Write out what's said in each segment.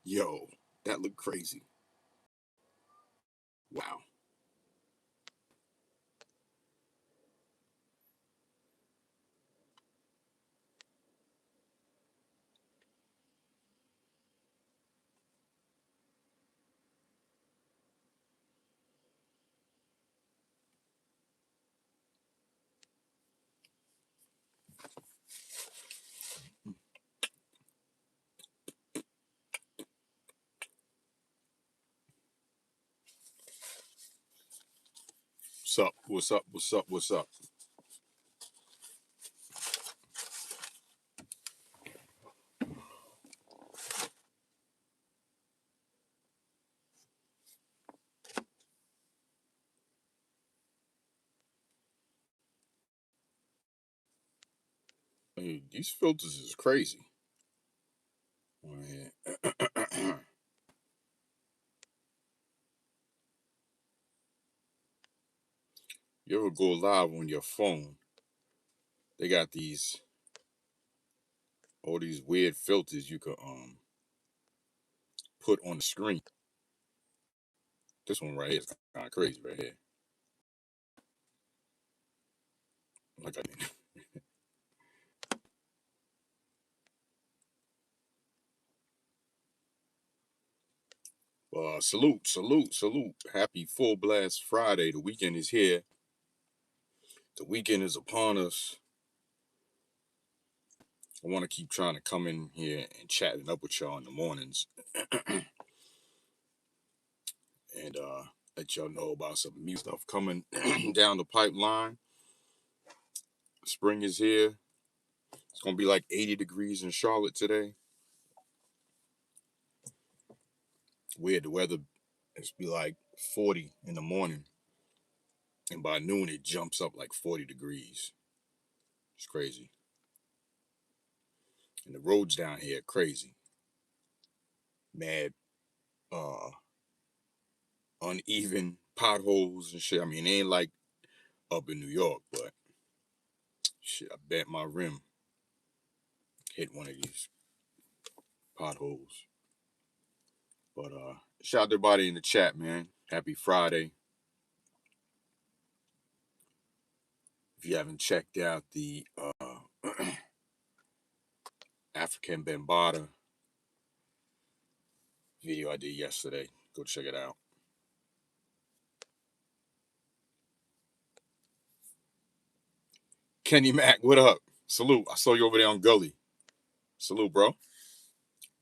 Yo, that looked crazy. Wow. What's up? What's up? What's up? What's up? Hey, these filters is crazy. You ever go live on your phone? They got all these weird filters you could put on the screen. This one right here is kind of crazy right here. Like salute, salute, salute. Happy full blast Friday. The weekend is here. The weekend is upon us. I want to keep trying to come in here and chatting up with y'all in the mornings and let y'all know about some new stuff coming down the pipeline. Spring is here. It's gonna be like 80 degrees in Charlotte today. Weird, the weather it's be like 40 in the morning, and by noon it jumps up like 40 degrees. It's crazy. And the roads down here are crazy. Mad uh uneven potholes and shit. I mean, it ain't like up in New York, but shit, I bet my rim hit one of these potholes. But shout out to everybody in the chat, man. Happy Friday. If you haven't checked out the African Bambata video I did yesterday, go check it out. Kenny Mac, what up? Salute. I saw you over there on Gully. Salute, bro.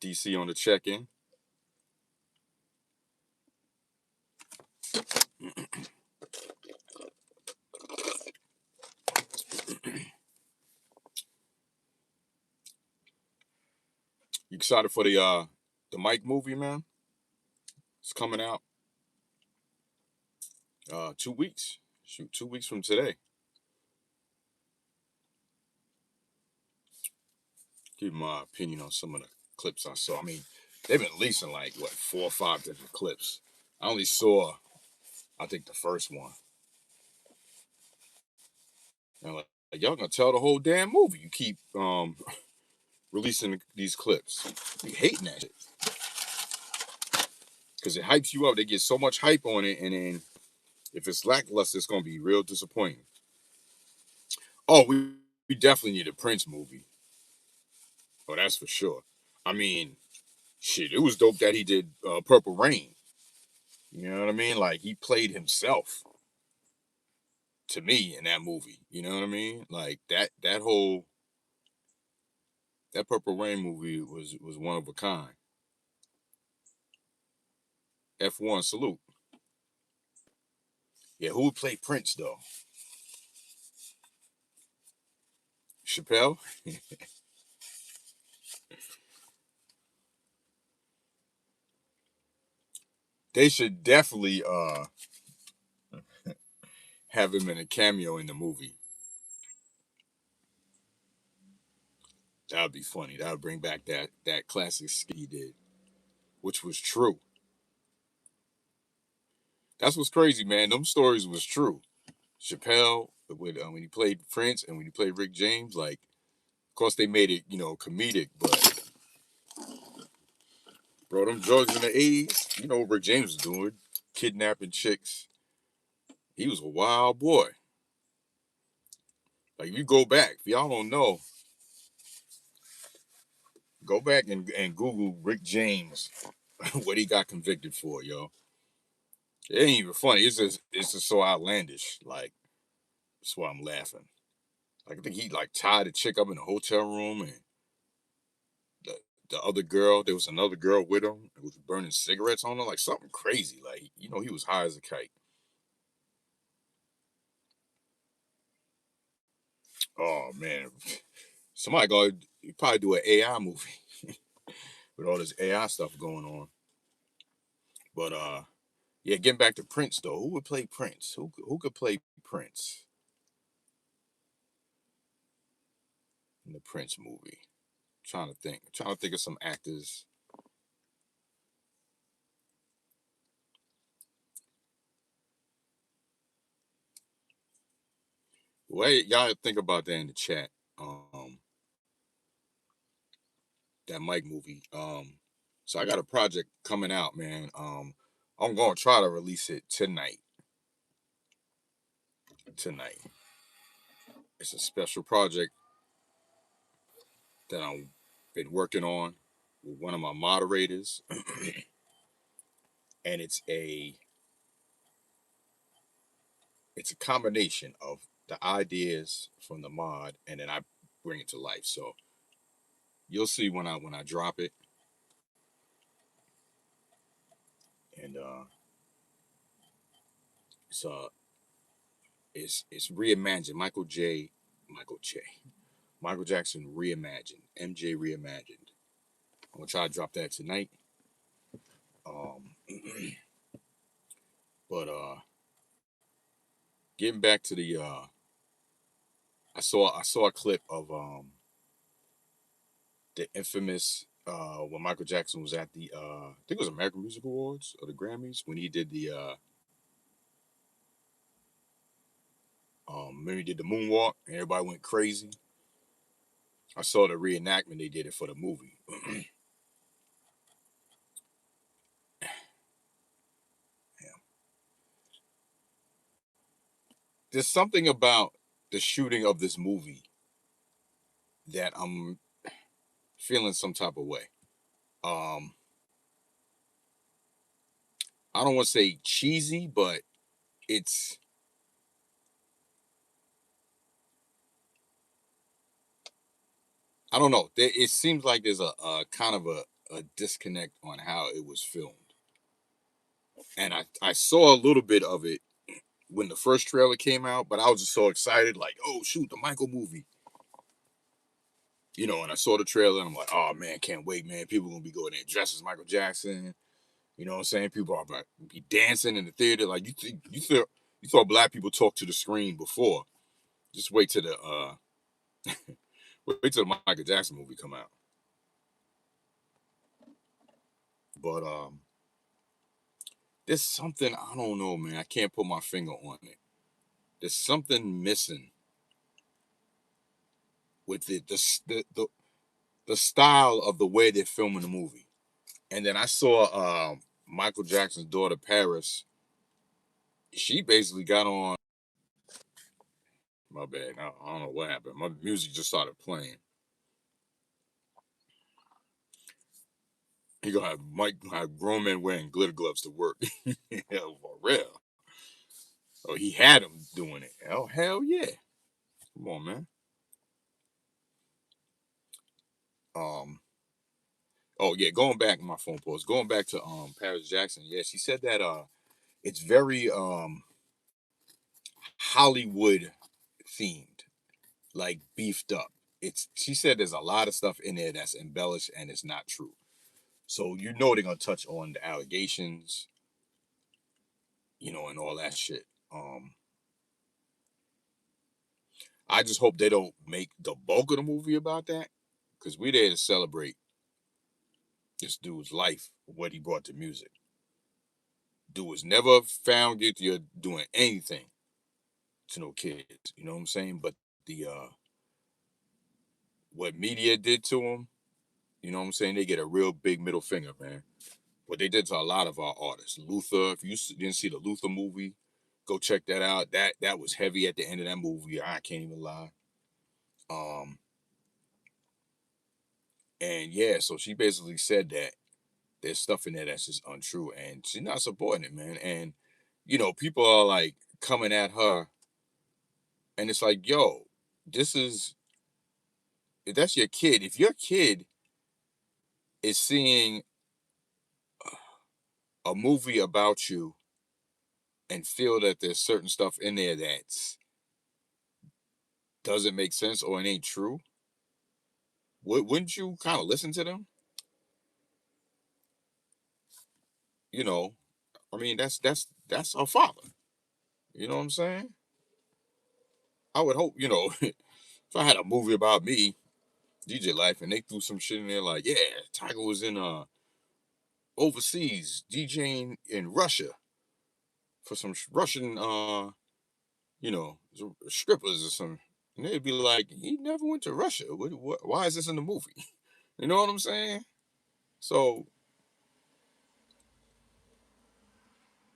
DC on the check-in. You excited for the Mike movie, man? It's coming out 2 weeks. Shoot, 2 weeks from today. Give my opinion on some of the clips I saw. I mean, they've been releasing like what 4 or 5 different clips. I only saw, I think, the first one. And I'm like y'all gonna tell the whole damn movie. You keep releasing these clips. Be hating that shit because it hypes you up. They get so much hype on it, and then if it's lackluster, it's gonna be real disappointing. Oh, we definitely need a Prince movie. Oh, that's for sure. I mean, shit, it was dope that he did Purple Rain. You know what I mean? Like he played himself. to me in that movie. You know what I mean? Like that Purple Rain movie was one of a kind. F1 salute. Yeah, who would play Prince though? Chappelle. They should definitely have him in a cameo in the movie. That would be funny. That would bring back that classic skit he did, which was true. That's what's crazy, man. Them stories was true. Chappelle with when he played Prince and when he played Rick James, like, of course they made it, comedic, but bro, them drugs in the '80s, you know what Rick James was doing, kidnapping chicks. He was a wild boy. Like, if you go back, if y'all don't know, go back and Google Rick James, what he got convicted for, yo. It ain't even funny. It's just so outlandish. Like, that's why I'm laughing. Like, I think he like tied a chick up in a hotel room, and the the other girl, there was another girl with him who was burning cigarettes on her, like something crazy. Like, he was high as a kite. Oh man, somebody go probably do an AI movie with all this AI stuff going on. But yeah, getting back to Prince though, who would play Prince? Who could play Prince in the Prince movie? Trying to think of some actors. Well, y'all think about that in the chat. That Mike movie. So I got a project coming out, man. I'm gonna try to release it tonight. Tonight, it's a special project that I've been working on with one of my moderators, and it's a combination of the ideas from the mod, and then I bring it to life. So you'll see when I drop it, and it's uh it's reimagined. Michael J. Michael Jackson reimagined. MJ reimagined. I'm gonna try to drop that tonight. Um, but getting back to the I saw a clip of the infamous when Michael Jackson was at the I think it was American Music Awards or the Grammys when he did the when he did the moonwalk and everybody went crazy. I saw the reenactment they did it for the movie. Yeah. There's something about the shooting of this movie that I'm feeling some type of way. Um, I don't want to say cheesy, but it's I don't know. It seems like there's a kind of a disconnect on how it was filmed, and I saw a little bit of it when the first trailer came out, but I was just so excited, like, oh shoot, the Michael movie, And I saw the trailer, and I'm like, oh man, can't wait, man. People gonna be going there dressed as Michael Jackson. You know what I'm saying? People are about to be dancing in the theater, like you thought black people talk to the screen before. Just wait till the Michael Jackson movie come out. But there's something I don't know, man. I can't put my finger on it. There's something missing with it. The style of the way they're filming the movie. And then I saw Michael Jackson's daughter Paris. She basically got on. My bad. I don't know what happened. My music just started playing. He gonna have Mike have grown men wearing glitter gloves to work. Yeah, for real. Oh, he had him doing it. Oh, hell yeah. Come on, man. Um, oh yeah, going back my phone post, going back to Paris Jackson. Yeah, she said that it's very Hollywood themed, like beefed up. It's she said there's a lot of stuff in there that's embellished and it's not true. So you know they're gonna touch on the allegations, and all that shit. I just hope they don't make the bulk of the movie about that, because we're there to celebrate this dude's life, what he brought to music. Dude was never found guilty of doing anything to no kids. You know what I'm saying? But the what media did to him, you know what I'm saying? They get a real big middle finger, man. What they did to a lot of our artists. Luther, if you didn't see the Luther movie, go check that out. That was heavy at the end of that movie. I can't even lie. Um, and yeah, so she basically said that there's stuff in there that's just untrue, and she's not supporting it, man. And people are like coming at her, and it's like, yo, this is if that's your kid. If your kid is seeing a movie about you and feel that there's certain stuff in there that doesn't make sense or it ain't true, wouldn't you kind of listen to them? You know, I mean, that's our father. You know what I'm saying? I would hope, if I had a movie about me, DJ Life, and they threw some shit in there like, yeah, Tiger was in overseas DJing in Russia for some Russian strippers or some, and they'd be like, he never went to Russia. Why is this in the movie? You know what I'm saying? So,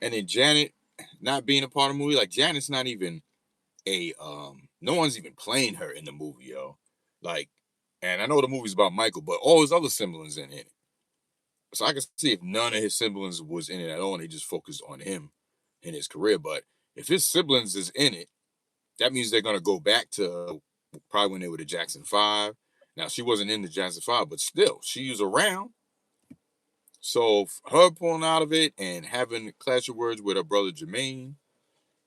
and then Janet not being a part of the movie, like Janet's not even no one's even playing her in the movie, yo. Like, and I know the movie's about Michael, but all his other siblings in it. So I can see if none of his siblings was in it at all and they just focused on him in his career. But if his siblings is in it, that means they're gonna go back to probably when they were the Jackson Five. Now she wasn't in the Jackson Five, but still, she was around. So her pulling out of it and having a clash of words with her brother Jermaine,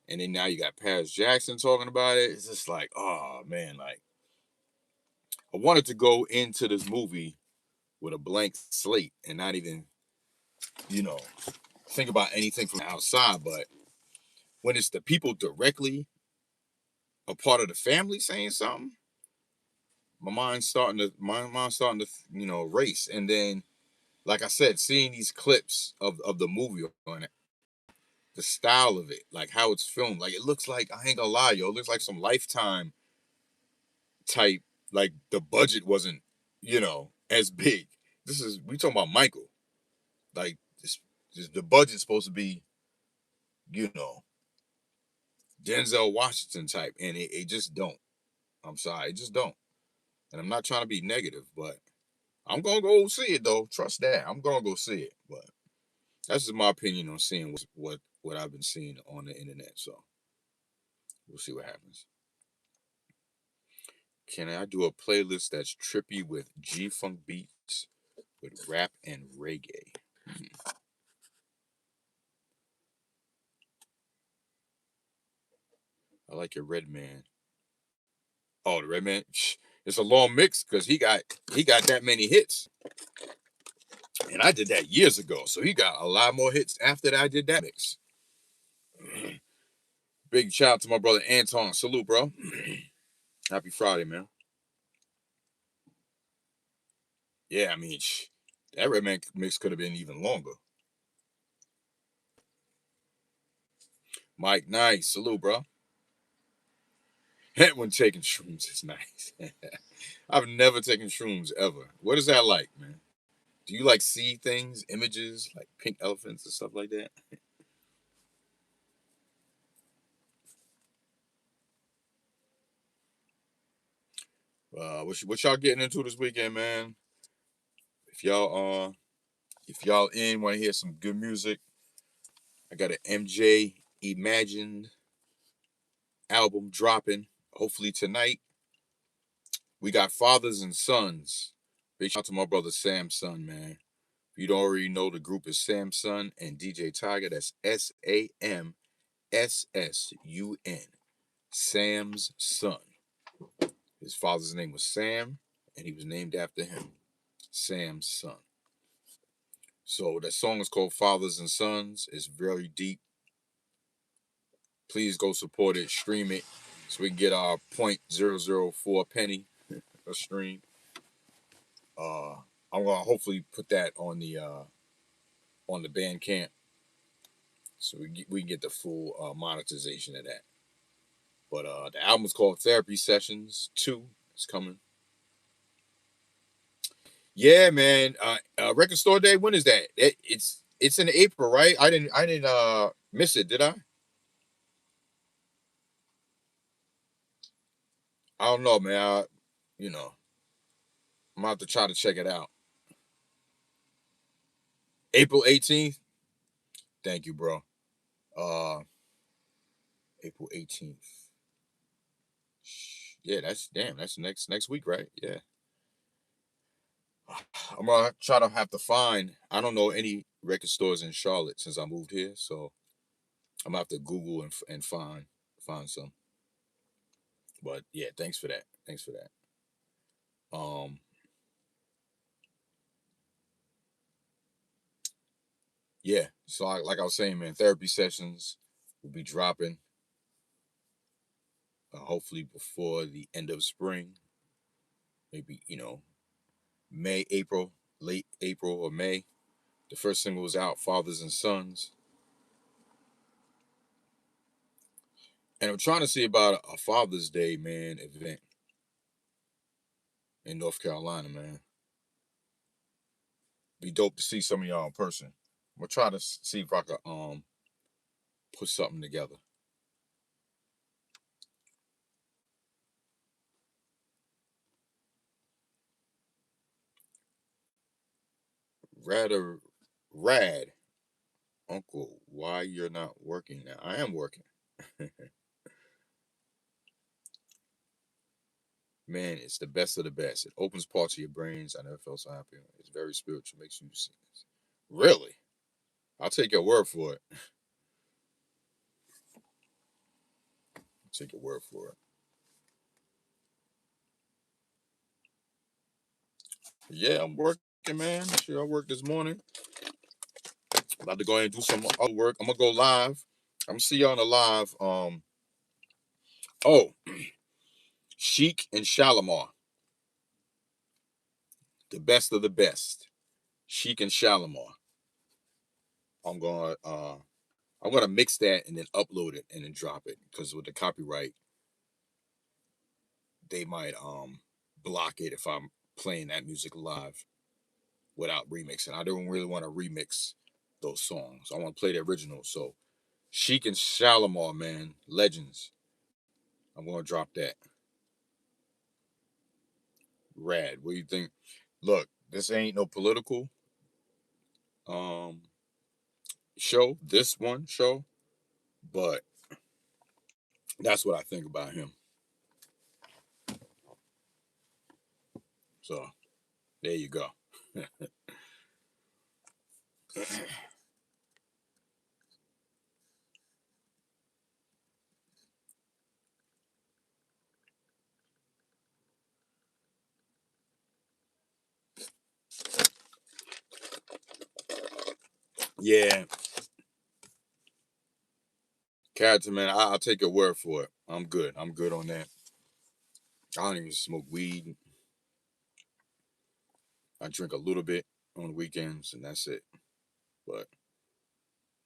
and then now you got Paris Jackson talking about it. It's just like, oh man, like I wanted to go into this movie with a blank slate and not even, you know, think about anything from outside. But when it's the people directly a part of the family saying something, my mind's starting to race. And then, like I said, seeing these clips of the movie on it, the style of it, like how it's filmed, like it looks like, I ain't gonna lie, yo, it looks like some Lifetime type. Like the budget wasn't, as big. This is we talking about Michael. Like this the budget's supposed to be, you know, Denzel Washington type, and it just don't. I'm sorry, it just don't. And I'm not trying to be negative, but I'm gonna go see it though. Trust that. I'm gonna go see it. But that's just my opinion on seeing what I've been seeing on the internet. So we'll see what happens. Can I do a playlist that's trippy with G Funk beats with rap and reggae? Hmm. I like your Red Man. Oh, the Red Man. It's a long mix because he got that many hits, and I did that years ago. So he got a lot more hits after that I did that mix. Big shout out to my brother Anton. Salute, bro. Happy Friday, man. Yeah, I mean, that Red Man mix could have been even longer. Mike, nice. Salute, bro. When taking shrooms is nice. I've never taken shrooms ever. What is that like, man? Do you like see things, images, like pink elephants and stuff like that? What y'all getting into this weekend, man? If y'all if y'all want to hear some good music, I got an MJ Imagined. album dropping hopefully tonight. We got Fathers and Sons. Big shout out to my brother Samson, man. If you don't already know, the group is Samson and DJ Tiger. That's SAMSSUN. Sam's son. His father's name was Sam, and he was named after him. Sam's son. So that song is called Fathers and Sons. It's very deep. Please go support it, stream it, so we can get our 0.004 penny a stream. I'm gonna hopefully put that on the Bandcamp, so we can get the full monetization of that. But the album's called Therapy Sessions 2. It's coming. Yeah, man. Record Store Day. When is that? It's in April, right? I didn't miss it, did I? I don't know, man. I'm gonna have to try to check it out. April 18th. Thank you, bro. Uh, April 18th. Yeah, that's next week, right? Yeah. I'm gonna try to have to find. I don't know any record stores in Charlotte since I moved here, so I'm gonna have to Google and find some. But yeah, thanks for that. Thanks for that. Um, yeah. So like I was saying, man, therapy sessions will be dropping hopefully before the end of spring. Maybe May, April, late April or May. The first single was out, Fathers and Sons. And I'm trying to see about a Father's Day, man, event in North Carolina, man. Be dope to see some of y'all in person. I'm gonna try to see if I can put something together. Rather rad, Uncle. Why you're not working now? I am working. Man, it's the best of the best. It opens parts of your brains. I never felt so happy. It's very spiritual. Makes you sing. Really? I'll take your word for it. Take your word for it. Yeah, I'm working, man. Sure, I worked this morning. About to go ahead and do some other work. I'm gonna go live. I'm gonna see you on the live. Oh, Sheik and Shalimar, the best of the best. Sheik and Shalimar. I'm gonna mix that and then upload it and then drop it because with the copyright, they might block it if I'm playing that music live without remixing. I don't really want to remix those songs. I want to play the original. So Sheik and Shalimar, man, legends. I'm gonna drop that. Rad. What do you think? Look, this ain't no political um show, this one show, but that's what I think about him. So there you go. Yeah, character man, I'll take your word for it. I'm good. I'm good on that. I don't even smoke weed. I drink a little bit on the weekends, and that's it. But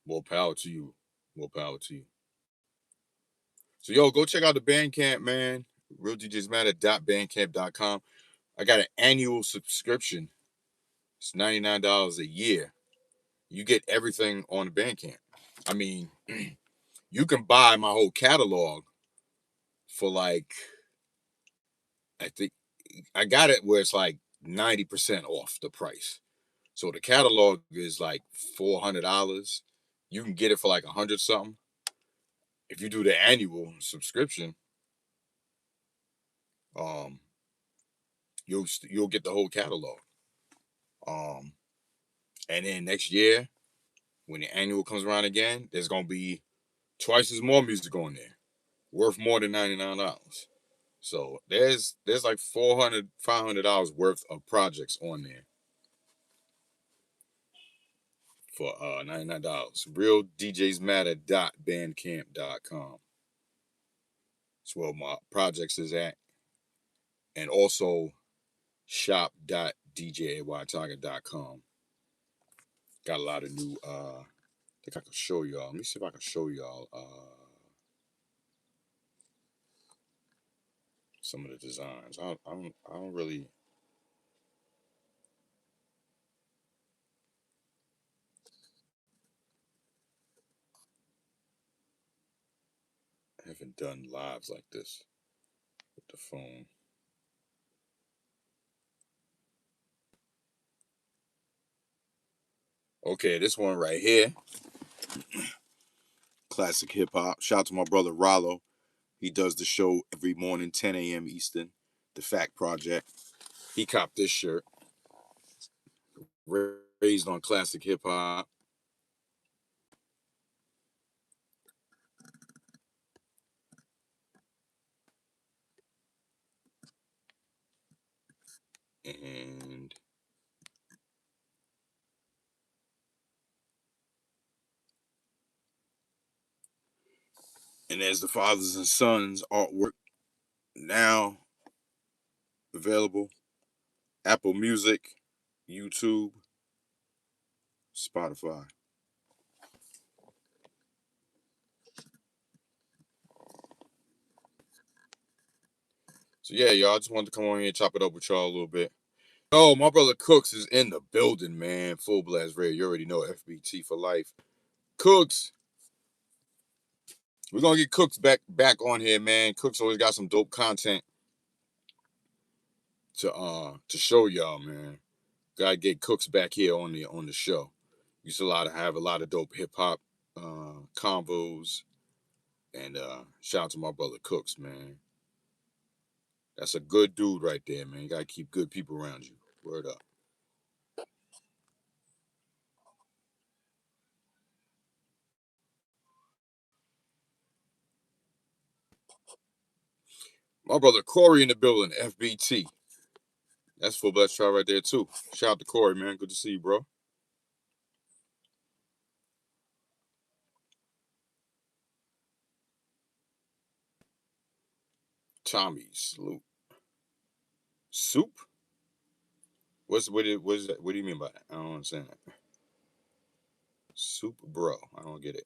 more power to you. More power to you. So yo, go check out the Bandcamp, man. RealDJsMatter.bandcamp.com. I got an annual subscription. It's $99 a year. You get everything on the Bandcamp. I mean, you can buy my whole catalog for like, I think I got it where it's like 90% off the price. So the catalog is like $400. You can get it for like 100 something. if you do the annual subscription, um, you'll get the whole catalog. Um, and then next year, when the annual comes around again, there's gonna be twice as more music on there, worth more than $99. So there's like $400-$500 worth of projects on there for $99. RealDJsMatter.bandcamp.com. That's where my projects is at. And also shop.djaytiger.com. Got a lot of new I think I can show y'all. Let me see if I can show y'all some of the designs. I don't really haven't done lives like this with the phone. Okay, this one right here, classic hip hop. Shout out to my brother Rollo. He does the show every morning, 10 a.m. Eastern. The Fact Project. He copped this shirt. Raised on classic hip hop. And there's the Fathers and Sons artwork now available. Apple Music, YouTube, Spotify. So yeah, y'all, I just wanted to come on here and chop it up with y'all a little bit. Oh, my brother Cooks is in the building, man. Full Blast Radio. You already know FBT for life. Cooks, we're gonna get Cooks back on here, man. Cooks always got some dope content to show y'all, man. Gotta get Cooks back here on the show. Used to have a lot of dope hip hop convos, and shout out to my brother Cooks, man. That's a good dude right there, man. You gotta keep good people around you. Word up. My brother Corey in the building, FBT. That's Full Blast Trial right there too. Shout out to Corey, man. Good to see you, bro. Tommy, salute. Soup? What do you mean by that? I don't understand that. Soup, bro. I don't get it.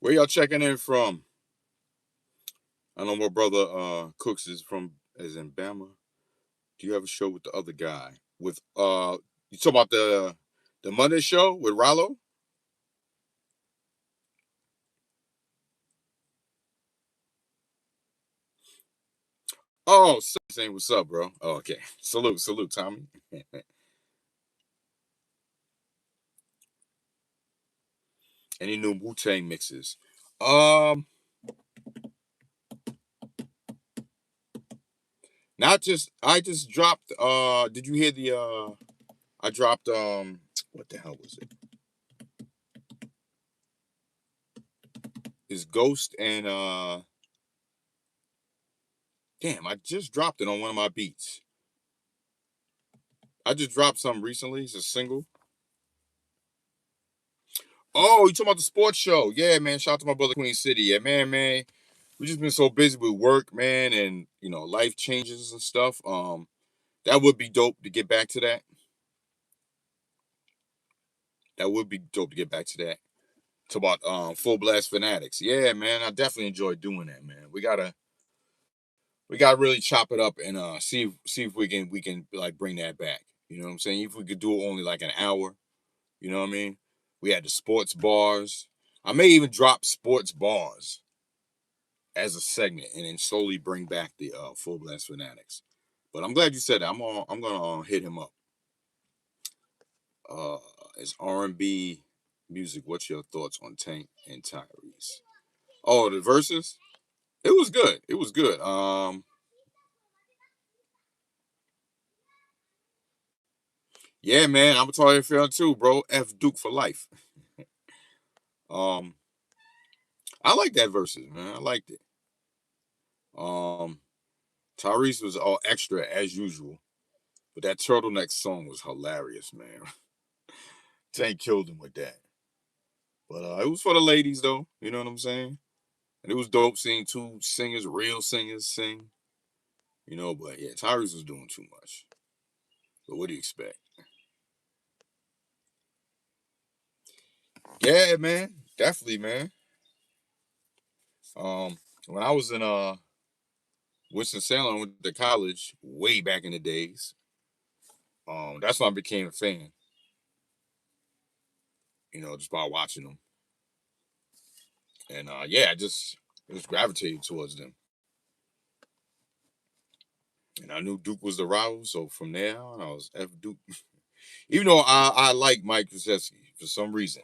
Where y'all checking in from? I know my brother Cooks is in Bama. Do you have a show with the other guy? With you talk about the Monday show with Rollo? Oh, saying what's up, bro. Oh, okay. Salute, Tommy. Any new Wu Tang mixes? Um, Not just I just dropped. Did you hear the? I dropped. What the hell was it? Is Ghost and damn, I just dropped it on one of my beats. I just dropped something recently. It's a single. Oh, you talking about the sports show? Yeah, man. Shout out to my brother Queen City. Yeah, man. We just been so busy with work, man, and life changes and stuff. That would be dope to get back to that. That would be dope to get back to that. Talk about Full Blast Fanatics. Yeah, man. I definitely enjoy doing that, man. We gotta really chop it up and see if we can like bring that back. You know what I'm saying? If we could do it only like an hour, you know what I mean? We had the sports bars. I may even drop sports bars as a segment and then slowly bring back the Full Blast Fanatics. But I'm glad you said that. I'm gonna hit him up. Uh, it's R&B music. What's your thoughts on Tank and Tyrese? Oh, the verses. It was good. It was good. Yeah, man. I'm a Tar fan too, bro. F Duke for life. Um, I like that verses, man. I liked it. Um, Tyrese was all extra as usual, but that turtleneck song was hilarious, man. Tank killed him with that. But it was for the ladies, though. You know what I'm saying? And it was dope seeing two singers, real singers, sing. You know, but yeah, Tyrese was doing too much. But what do you expect? Yeah, man, definitely, man. When I was in Winston Salem, went to college way back in the days. That's when I became a fan. You know, just by watching them, and yeah, I just gravitated towards them. And I knew Duke was the rival, so from there on, I was F Duke. Even though I like Mike Krzyzewski for some reason,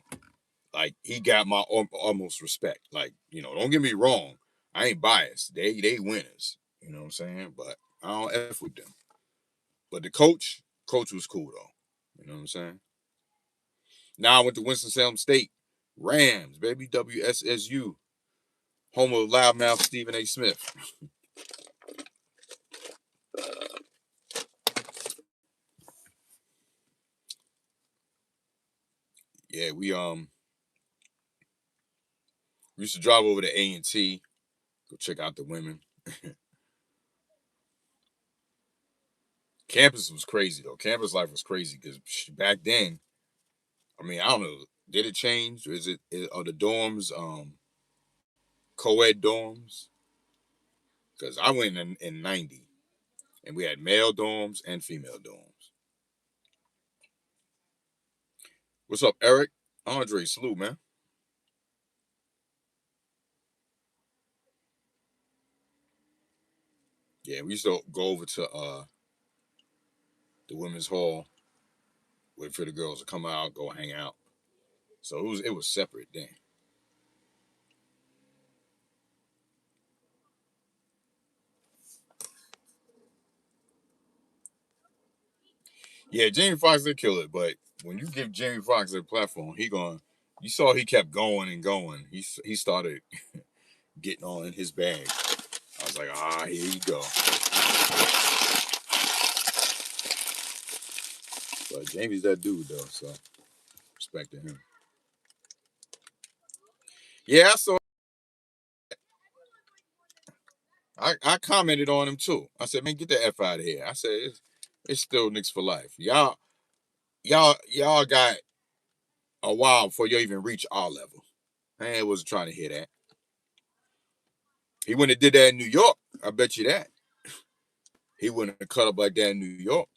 like he got my almost respect. Like don't get me wrong, I ain't biased. They winners. You know what I'm saying? But I don't f with them. But the coach was cool though. You know what I'm saying? Now I went to Winston Salem State, Rams, baby, WSSU, home of loudmouth Stephen A. Smith. Yeah, we used to drive over to A&T, go check out the women. Campus was crazy though. Campus life was crazy because back then, I mean, I don't know, did it change? Are the dorms co-ed dorms? Because I went in '90, and we had male dorms and female dorms. What's up, Eric? Andre, salute, man. Yeah, we used to go over to the women's hall, wait for the girls to come out, go hang out. So it was separate then. Yeah, Jamie Foxx did kill it, but when you give Jamie Foxx a platform, he going. You saw he kept going and going. He started getting on in his bag. I was like, here you go. But Jamie's that dude though, so respect to him. Yeah, so I commented on him too. I said, man, get the F out of here. I said, it's still Knicks for life. Y'all got a while before you even reach our level. I wasn't trying to hear that. He wouldn't have did that in New York. I bet you that. He wouldn't have cut up like that in New York.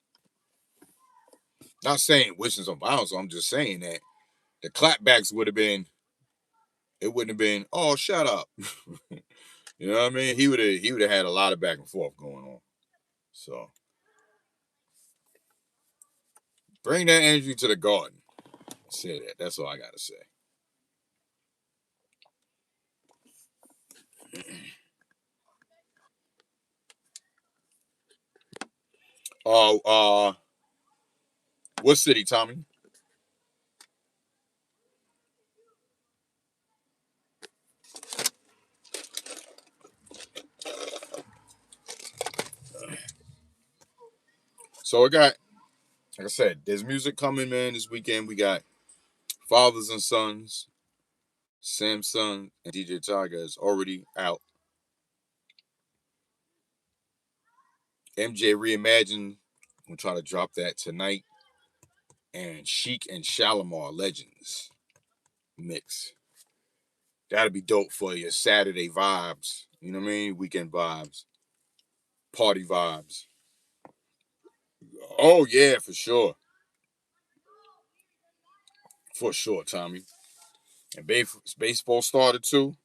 Not saying wishing some violence. I'm just saying that the clapbacks would have been. It wouldn't have been. Oh, shut up. You know what I mean? He would have had a lot of back and forth going on. So bring that energy to the garden. Say that. That's all I gotta say. Oh, what city, Tommy? So we got, like I said, there's music coming, man. This weekend we got Fathers and Sons, Samsung, and DJ Tiger is already out. MJ Reimagined. I'm trying to drop that tonight. And Chic and Shalimar Legends mix. That'll be dope for your Saturday vibes. You know what I mean? Weekend vibes, party vibes. Oh yeah, for sure, for sure, Tommy. And baseball started too.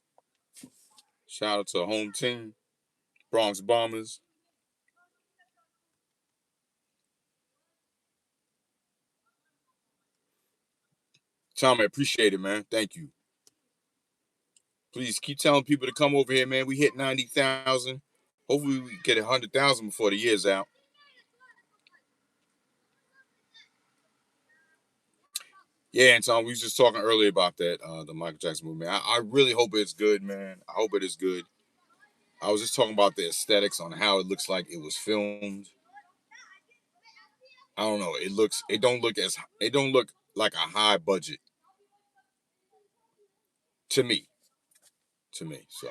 Shout out to the home team, Bronx Bombers. Tom, I appreciate it, man. Thank you. Please keep telling people to come over here, man. We hit 90,000. Hopefully, we get 100,000 before the year's out. Yeah, and Tom, we was just talking earlier about that, the Michael Jackson movie. I really hope it's good, man. I hope it is good. I was just talking about the aesthetics on how it looks like it was filmed. I don't know. It don't look like a high budget to me. To me, so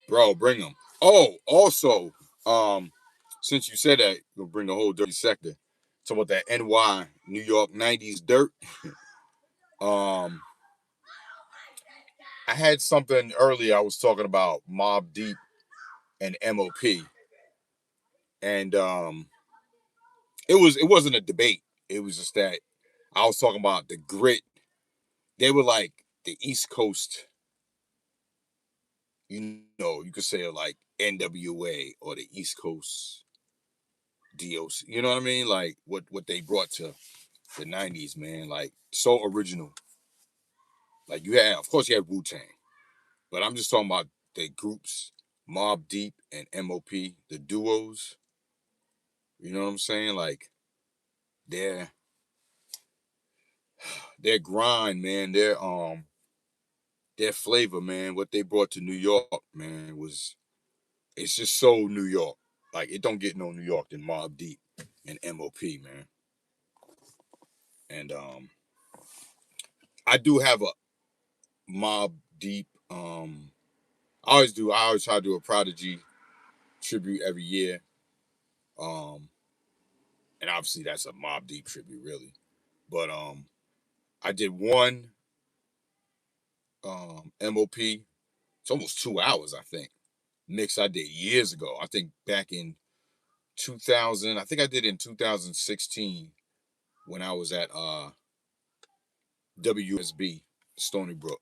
bro, bring them. Oh, also, um, since you said that, you'll bring the whole dirty sector. Talk about that NY New York '90s dirt. Um, I had something earlier. I was talking about Mob Deep and MOP, and it wasn't a debate. It was just that I was talking about the grit. They were like the East Coast, you could say like NWA or the East Coast DOC. You know what I mean? Like what they brought to the '90s, man. Like so original. Like of course, you had Wu Tang, but I'm just talking about the groups, Mob Deep and MOP, the duos. You know what I'm saying? Like their their grind, man. Their flavor, man. What they brought to New York, man, was it's just so New York. Like it don't get no New York than Mob Deep and MOP, man. And I do have a Mob Deep. I always do. I always try to do a Prodigy tribute every year. Um, and obviously that's a Mob Deep tribute, really. But I did one MOP. It's almost 2 hours, I think. Mix I did years ago. I think back in 2000. I think I did in 2016 when I was at WSB Stony Brook,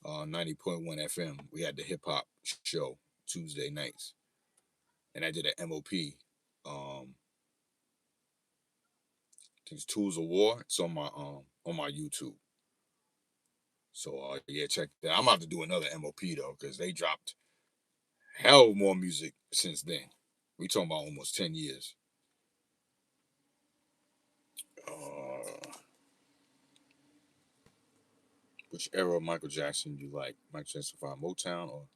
90.1 FM. We had the hip hop show Tuesday nights, and I did an MOP. I think it's Tools of War. It's on my YouTube. So yeah, check that. I'm about to do another MOP though, because they dropped hell more music since then. We talking about almost 10 years. Uh, which era of Michael Jackson you like? Michael Jackson 5 Motown or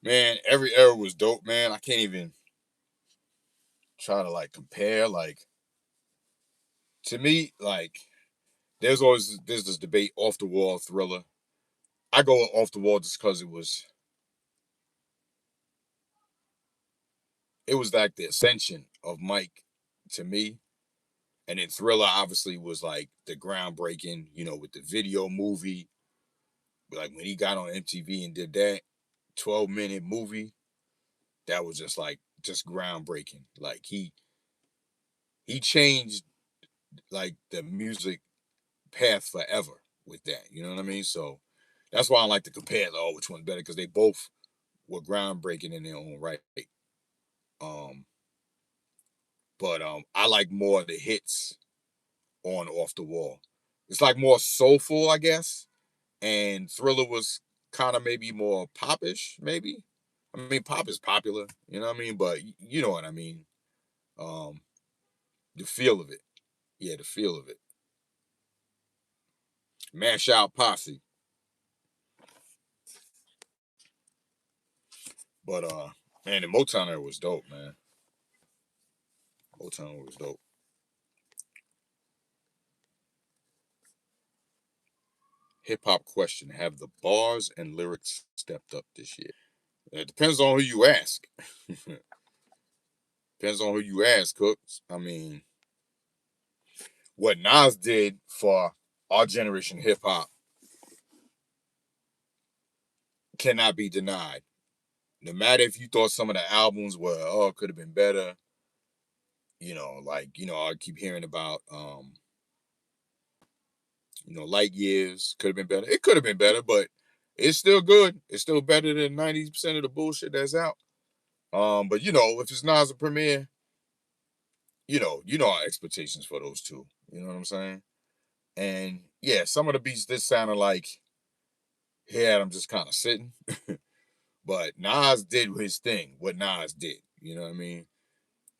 man, every era was dope, man. I can't even try to like compare. Like to me, like there's this debate off the wall Thriller. I go off the wall just because it was like the ascension of Mike to me. And then Thriller obviously was like the groundbreaking, with the video movie. Like when he got on MTV and did that 12-minute movie, that was just groundbreaking. Like he changed like the music path forever with that. You know what I mean? So that's why I like to compare. Which one's better? Because they both were groundbreaking in their own right. Um, but I like more of the hits on Off the Wall. It's like more soulful, I guess. And Thriller was kind of maybe more popish, maybe. I mean, pop is popular, you know what I mean? But you know what I mean. Um, the feel of it. Yeah, the feel of it. Mash Out Posse. But man, the Motown era was dope, man. Motown was dope. Hip hop question: have the bars and lyrics stepped up this year? It depends on who you ask. Depends on who you ask, Cooks. I mean, what Nas did for our generation hip hop cannot be denied. No matter if you thought some of the albums were could have been better, I keep hearing about light years could have been better. It could have been better, but it's still good. It's still better than 90% of the bullshit that's out. But if it's Nas a premiere, our expectations for those two. You know what I'm saying? And yeah, some of the beats this sounded like he had them just kind of sitting, but Nas did his thing. What Nas did, you know what I mean?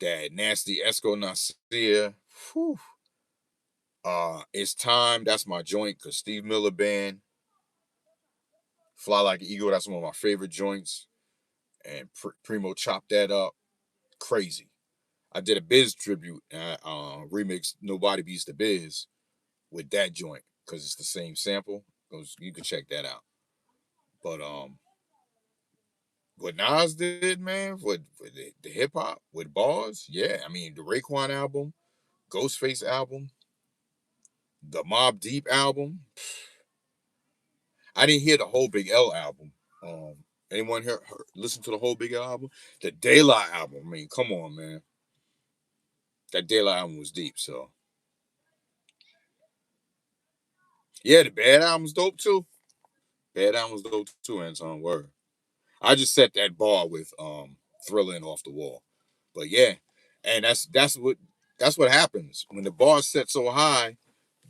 That nasty Esco Nasir. Whew. It's time. That's my joint because Steve Miller Band, Fly Like an Eagle. That's one of my favorite joints. And Primo chopped that up crazy. I did a Biz tribute remix. Nobody Beats the Biz with that joint because it's the same sample. You can check that out. But what Nas did, man, with the hip hop with bars, yeah. I mean, the Raekwon album, Ghostface album, the Mobb Deep album. I didn't hear the whole Big L album. Anyone here listen to the whole Big L album? The De La album. I mean, come on, man. That De La album was deep. So yeah, the Bad album's dope too. Bad album's dope too, Anton. Word. I just set that bar with Thriller and Off the Wall. But yeah, and that's what happens when the bar's set so high.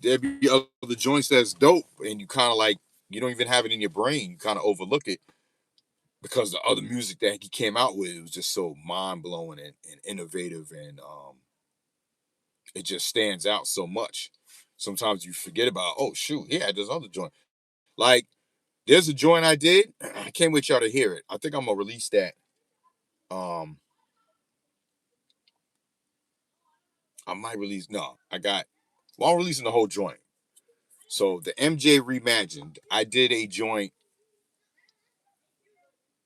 There be other joints that's dope, and you kind of like you don't even have it in your brain. You kind of overlook it because the other music that he came out with was just so mind blowing and innovative, and it just stands out so much. Sometimes you forget about, oh shoot, yeah, there's other joint. Like there's a joint I did. I can't wait y'all to hear it. I think I'm gonna release that. Um, I might release. No, I got. Well, I'm releasing the whole joint. So the MJ reimagined. I did a joint.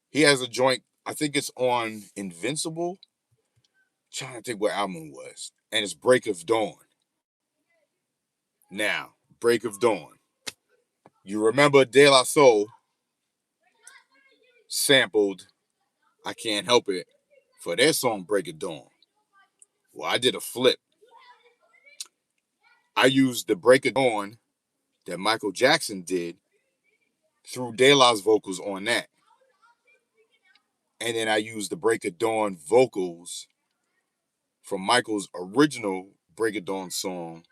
He has a joint. I think it's on Invincible. Trying to think what album it was, and it's Break of Dawn. Now, Break of Dawn. You remember De La Soul sampled I Can't Help It for their song Break of Dawn. Well, I did a flip. I used the Break of Dawn that Michael Jackson did through De La's vocals on that. And then I used the Break of Dawn vocals from Michael's original Break of Dawn song.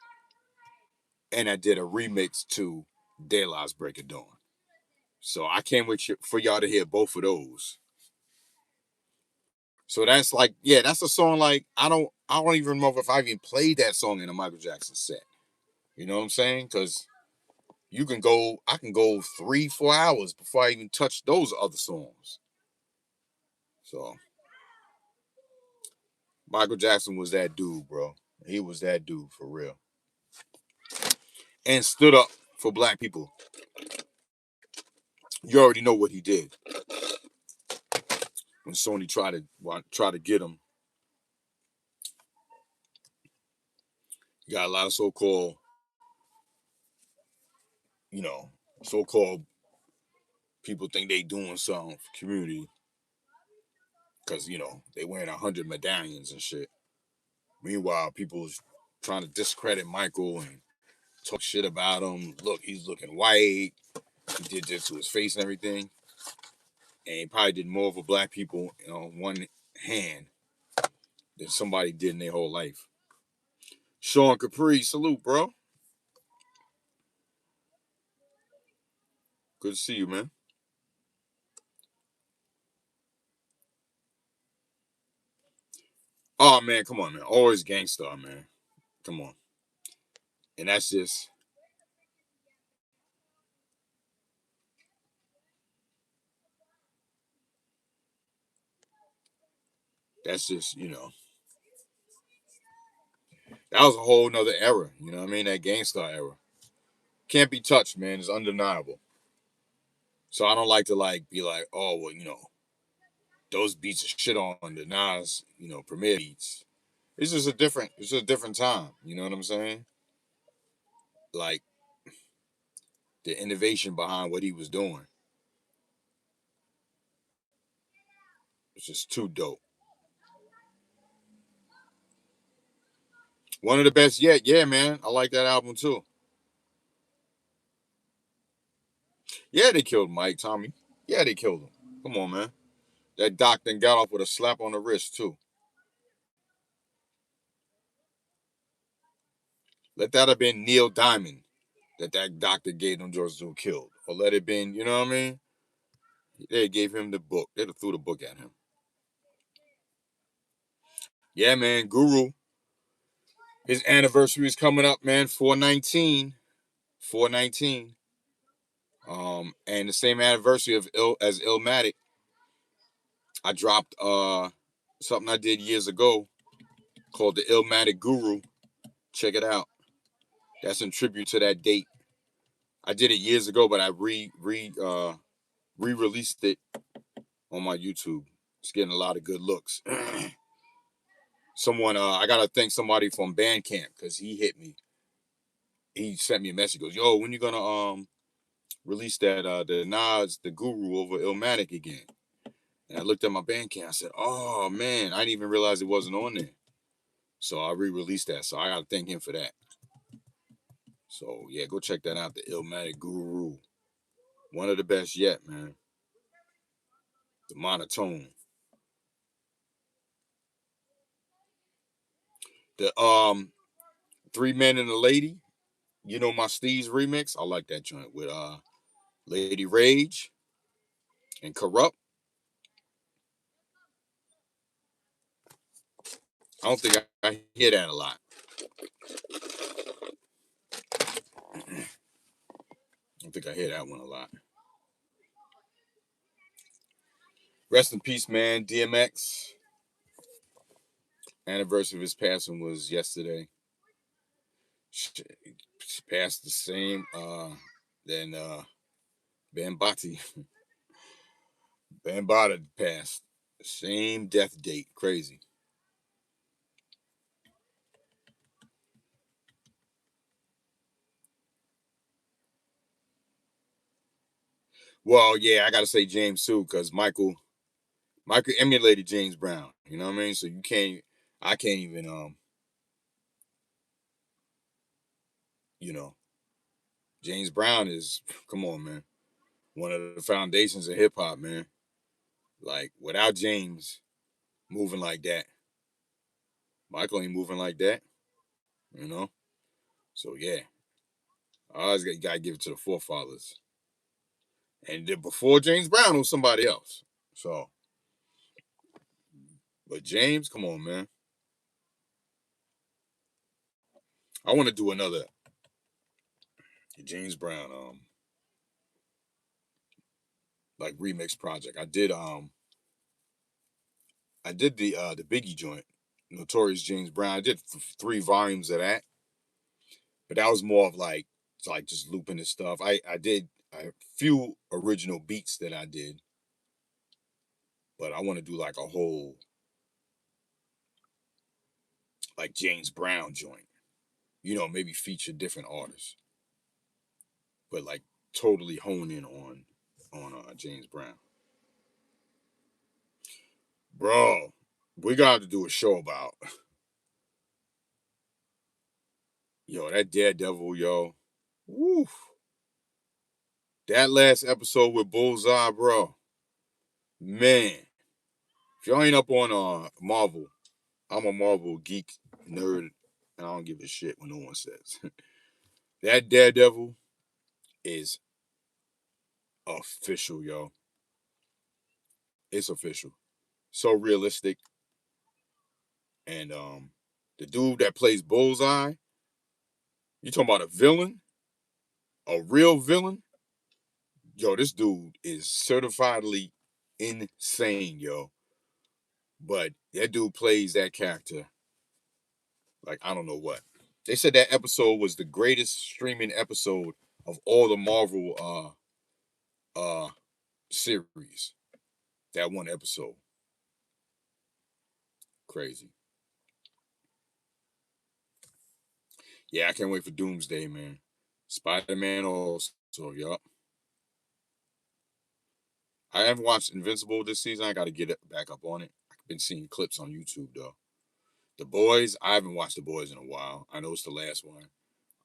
And I did a remix to De La's Break of Dawn. So I can't wait for y'all to hear both of those. So that's like, yeah, that's a song like I don't even remember if I even played that song in a Michael Jackson set. You know what I'm saying? Because I can go 3-4 hours before I even touch those other songs. So Michael Jackson was that dude, bro. He was that dude for real. And stood up for black people. You already know what he did when Sony tried to get him. You got a lot of you know, so-called people think they doing something for community because they wearing 100 medallions and shit. Meanwhile, people was trying to discredit Michael and talk shit about him. Look, he's looking white. He did this to his face and everything, and he probably did more for black people on one hand than somebody did in their whole life. Sean Capri, salute, bro. Good to see you, man. Oh man, come on, man. Always gangsta, man. Come on. And that's just that was a whole nother era. You know what I mean? That gangsta era. Can't be touched, man. It's undeniable. So I don't like to be like, oh well, those beats are shit on the Nas, premier beats. It's a different time. You know what I'm saying? Like the innovation behind what he was doing. It's just too dope. One of the best yet. Yeah, man. I like that album too. Yeah, they killed Mike, Tommy. Yeah, they killed him. Come on, man. That doc then got off with a slap on the wrist too. Let that have been Neil Diamond that doctor gave them George who killed. Or let it been, you know what I mean? They gave him the book. They threw the book at him. Yeah, man. Guru. His anniversary is coming up, man. 419. 419. And the same anniversary of as Illmatic. I dropped something I did years ago called the Illmatic Guru. Check it out. That's in tribute to that date. I did it years ago, but I re-released it on my YouTube. It's getting a lot of good looks. Someone I gotta thank somebody from Bandcamp because he hit me. He sent me a message. He goes, "Yo, when you gonna release that the Nas the Guru over Illmatic again?" And I looked at my Bandcamp. I said, "Oh man, I didn't even realize it wasn't on there." So I re-released that. So I gotta thank him for that. So yeah, go check that out. The Illmatic Guru, one of the best yet, man. The monotone. The Three Men and a Lady. You know my Steve's remix. I like that joint with Lady Rage and Corrupt. I don't think I hear that a lot. I don't think I hear that one a lot. Rest in peace, man. DMX. Anniversary of his passing was yesterday. She passed the same than Bambati. Bambata passed. Same death date. Crazy. Well, yeah, I gotta say James too, because Michael emulated James Brown. You know what I mean? So I can't even you know, James Brown is come on, man. One of the foundations of hip hop, man. Like without James moving like that, Michael ain't moving like that, you know. So yeah, I always gotta give it to the forefathers. And then before James Brown was somebody else. So, but James, come on, man. I want to do another James Brown like remix project. I did the Biggie joint, Notorious James Brown. I did 3 volumes of that, but that was more of like just looping his stuff. I did a few original beats that I did, but I want to do like a whole like James Brown joint. You know, maybe feature different artists, but like totally hone in on James Brown. Bro, we got to do a show about yo that Daredevil, yo. Woo. That last episode with Bullseye, bro. Man, if y'all ain't up on Marvel, I'm a Marvel geek nerd, and I don't give a shit when no one says. That Daredevil is official, yo. It's official. So realistic. And the dude that plays Bullseye, you talking about a villain? A real villain? Yo, this dude is certifiedly insane, yo. But that dude plays that character like I don't know what. They said that episode was the greatest streaming episode of all the Marvel series. That one episode. Crazy. Yeah, I can't wait for Doomsday, man. Spider-Man also, yup. I haven't watched Invincible this season. I got to get it back up on it. I've been seeing clips on YouTube though. The Boys, I haven't watched The Boys in a while. I know it's the last one.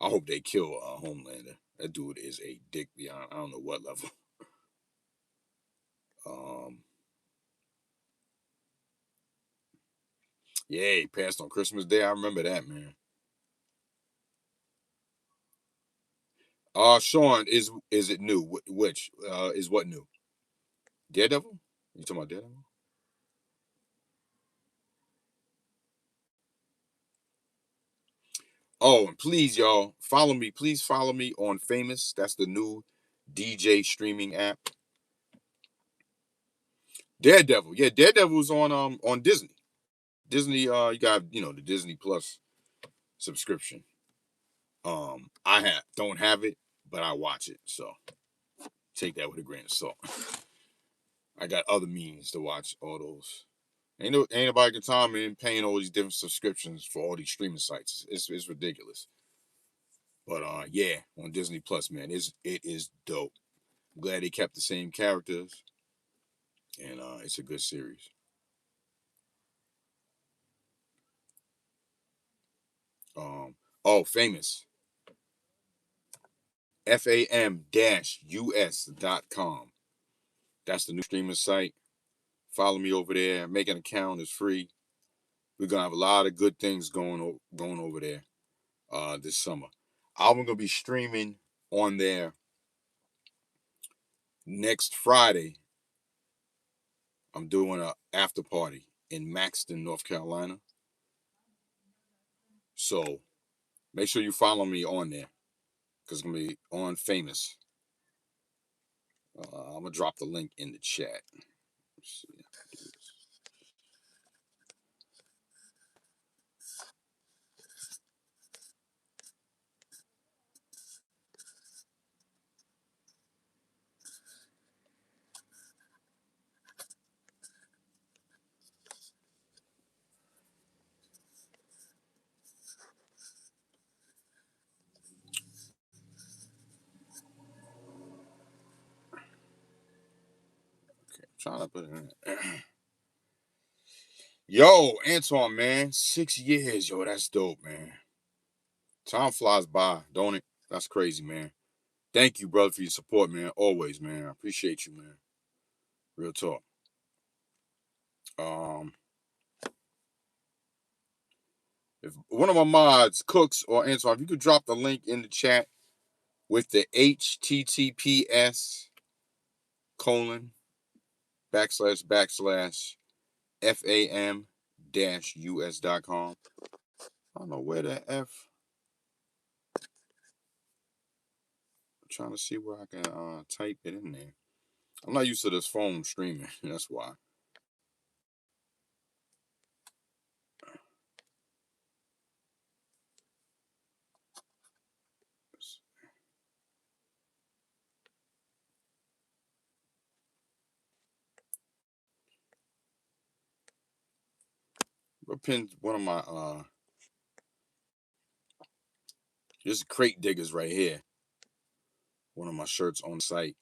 I hope they kill Homelander. That dude is a dick beyond I don't know what level. Um, yeah, he passed on Christmas Day. I remember that, man. Sean, is it new? Which is what new? Daredevil? You talking about Daredevil? Oh, and please, y'all, follow me. Please follow me on Famous. That's the new DJ streaming app. Daredevil. Yeah, Daredevil's on Disney. Disney, you got, the Disney Plus subscription. I don't have it, but I watch it. So take that with a grain of salt. I got other means to watch all those. Ain't nobody got time, man, paying all these different subscriptions for all these streaming sites. It's ridiculous. But yeah, on Disney Plus, man, it is dope. I'm glad they kept the same characters, and it's a good series. Oh, Famous. FAM-US.com. That's the new streaming site. Follow me over there. Make an account. It's free. We're gonna have a lot of good things going over there this summer. I'm gonna be streaming on there next Friday. I'm doing a after party in Maxton, North Carolina. So make sure you follow me on there because it's gonna be on Famous. I'm gonna drop the link in the chat. Let's see. Okay, I'm trying to put it in. Yo, Antoine, man, 6 years, yo, that's dope, man. Time flies by, don't it? That's crazy, man. Thank you, brother, for your support, man. Always, man. I appreciate you, man. Real talk. Um, if one of my mods, Cooks or Antoine, if you could drop the link in the chat with the HTTPS : FAM US.com. I don't know where the F. I'm trying to see where I can type it in there. I'm not used to this phone streaming. That's why. I pinned one of my this is Crate Diggers right here. One of my shirts on the site.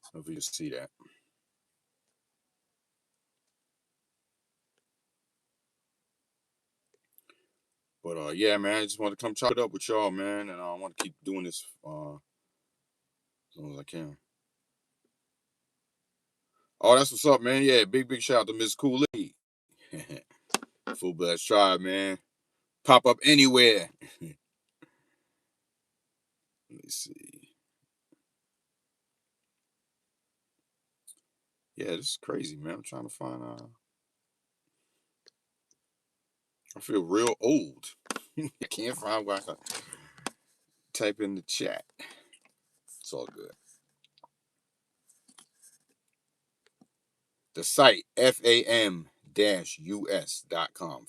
I don't know if you can see that. But yeah, man, I just want to come chop it up with y'all, man, and I want to keep doing this as long as I can. Oh, that's what's up, man. Yeah, big shout out to Miss Kool-Aid. Full Blast Tribe, man. Pop up anywhere. Let me see. Yeah, this is crazy, man. I'm trying to find I feel real old. I can't find where I can type in the chat. It's all good. The site, FAM-US.com.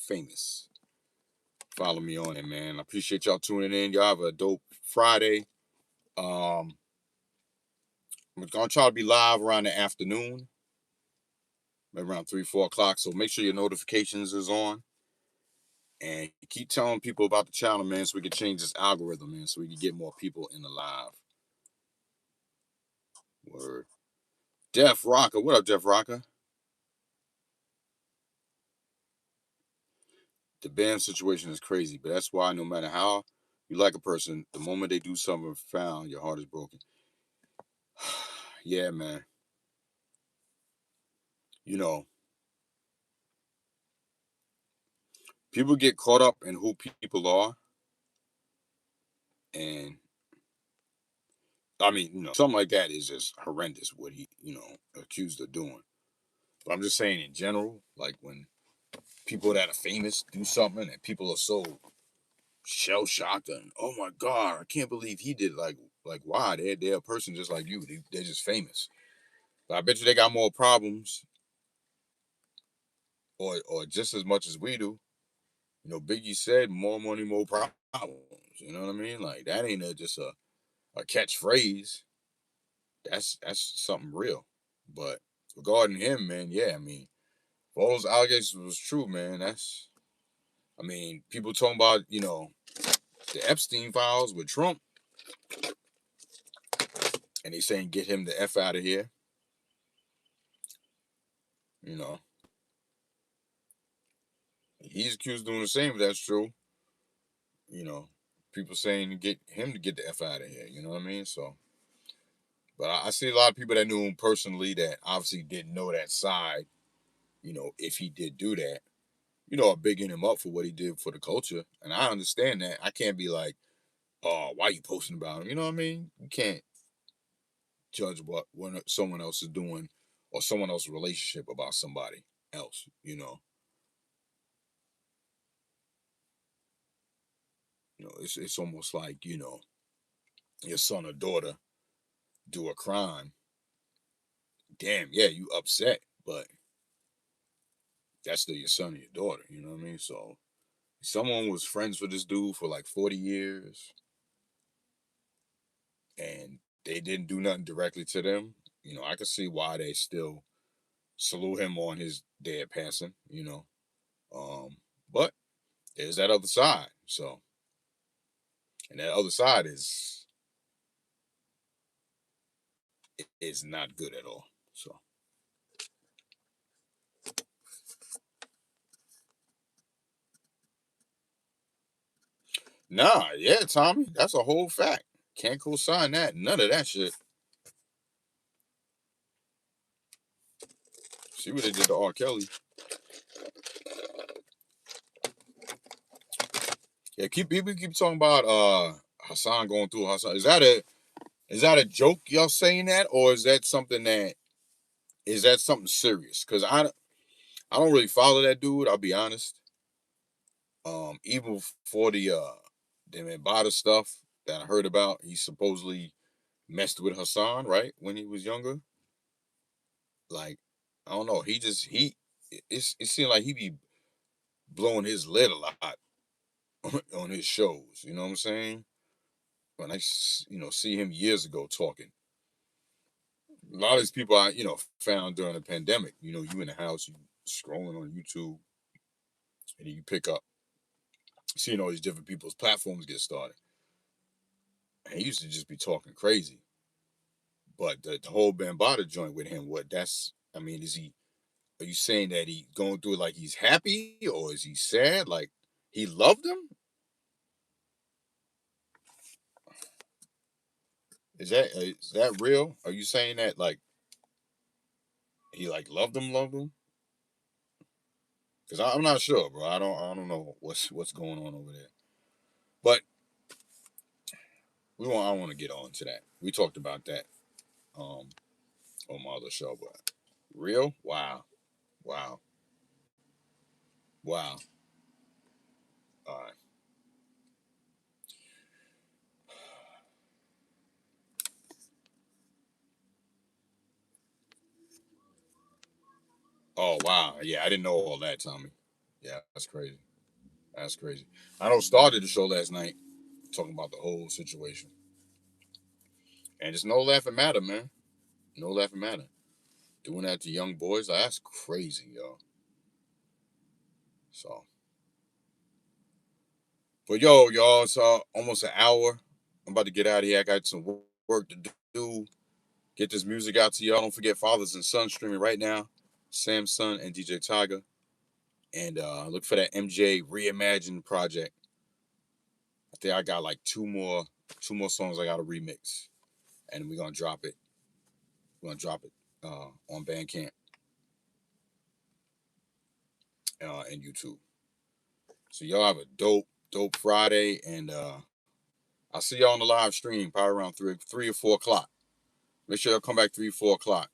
Famous. Follow me on it, man. I appreciate y'all tuning in. Y'all have a dope Friday. I'm gonna try to be live around the afternoon, maybe around 3-4 o'clock. So make sure your notifications is on, and keep telling people about the channel, man, so we can change this algorithm, man, so we can get more people in the live. Word. Def Rocker, what up, Def Rocker? The band situation is crazy, but that's why no matter how you like a person, the moment they do something foul, your heart is broken. Yeah, man. You know, people get caught up in who people are, and I mean, something like that is just horrendous. What he, accused of doing. But I'm just saying in general, like when people that are famous do something and people are so shell shocked and oh my god, I can't believe he did like why they're a person just like you. They're just famous. But I bet you they got more problems or just as much as we do. Biggie said more money, more problems. You know what I mean? Like that ain't just a catchphrase. That's something real. But regarding him, man, yeah, I mean, if all those allegations was true, man, I mean, people talking about, the Epstein files with Trump, and they saying get him the F out of here. You know, he's accused of doing the same, if that's true. You know, people saying to get him to get the F out of here. You know what I mean? So, but I see a lot of people that knew him personally that obviously didn't know that side. If he did do that, are bigging him up for what he did for the culture. And I understand that. I can't be like, oh, why are you posting about him? You know what I mean? You can't judge what someone else is doing or someone else's relationship about somebody else. It's almost like your son or daughter do a crime. Damn, yeah, you upset, but that's still your son or your daughter. You know what I mean? So someone was friends with this dude for like 40 years, and they didn't do nothing directly to them. I can see why they still salute him on his day of passing. But there's that other side. So, and that other side is not good at all. So, nah, yeah, Tommy, that's a whole fact. Can't co-sign that. None of that shit. See what they did to R. Kelly. Yeah, people keep talking about Hassan going through Hassan. Is that a joke y'all saying that, or is that something serious? Because I don't really follow that dude. I'll be honest. Even for the Mbada stuff that I heard about, he supposedly messed with Hassan right when he was younger. Like I don't know. It seemed like he be blowing his lid a lot on his shows. You know what I'm saying? When I see him years ago talking, a lot of these people I found during the pandemic. You in the house, you scrolling on YouTube, and then you pick up seeing all these different people's platforms get started. And he used to just be talking crazy. But the whole Bambata joint with him, what that's I mean, are you saying that he going through it like he's happy or is he sad? Like he loved him? Is that real? Are you saying that like he like loved him? Because I'm not sure, bro. I don't know what's going on over there. But I don't want to get on to that. We talked about that um on my other show, but real? Wow. Wow. Wow. All right. Oh wow. Yeah, I didn't know all that, Tommy. Yeah, that's crazy. That's crazy. I know started the show last night talking about the whole situation. And it's no laughing matter, man. No laughing matter. Doing that to young boys, that's crazy, yo. So, but y'all, it's almost an hour. I'm about to get out of here. I got some work to do. Get this music out to y'all. Don't forget Fathers and Sons streaming right now. Samson and DJ Tiger. And look for that MJ Reimagined project. I think I got like two more songs I gotta remix. And we're gonna drop it. We're gonna drop it on Bandcamp and YouTube. So y'all have a dope Friday, and I'll see y'all on the live stream probably around 3 or 4 o'clock. Make sure y'all come back 3 or 4 o'clock.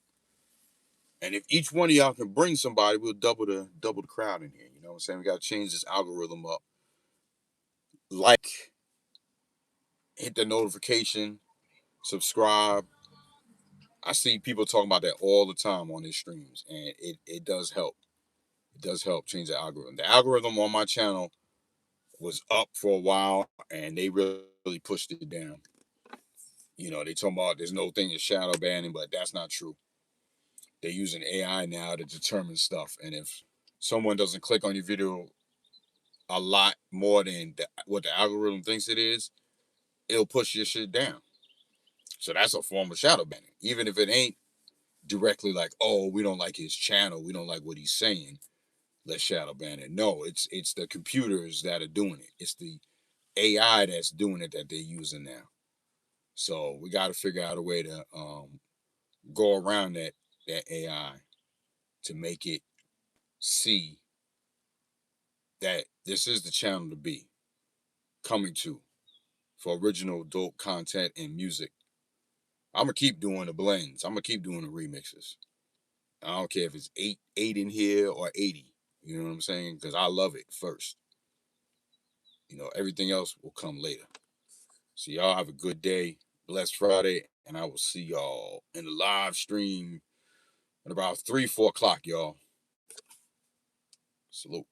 And if each one of y'all can bring somebody, we'll double the crowd in here. You know what I'm saying? We gotta change this algorithm up. Like, hit the notification, subscribe. I see people talking about that all the time on their streams, and it does help. It does help change the algorithm. The algorithm on my channel was up for a while, and they really pushed it down. You know, they talking about there's no thing as shadow banning, but that's not true. They're using AI now to determine stuff, and if someone doesn't click on your video a lot more than what the algorithm thinks it is, it'll push your shit down. So that's a form of shadow banning, even if it ain't directly like, oh, we don't like his channel, we don't like what he's saying, let's shadow ban it. No, it's the computers that are doing it. It's the AI that's doing it that they're using now. So we got to figure out a way to go around that AI to make it see that this is the channel to be coming to for original dope content and music. I'm gonna keep doing the blends. I'm gonna keep doing the remixes. I don't care if it's eight in here or 80. You know what I'm saying? Because I love it first. You know, everything else will come later. So y'all have a good day. Blessed Friday, and I will see y'all in the live stream at about 3, 4 o'clock, y'all. Salute.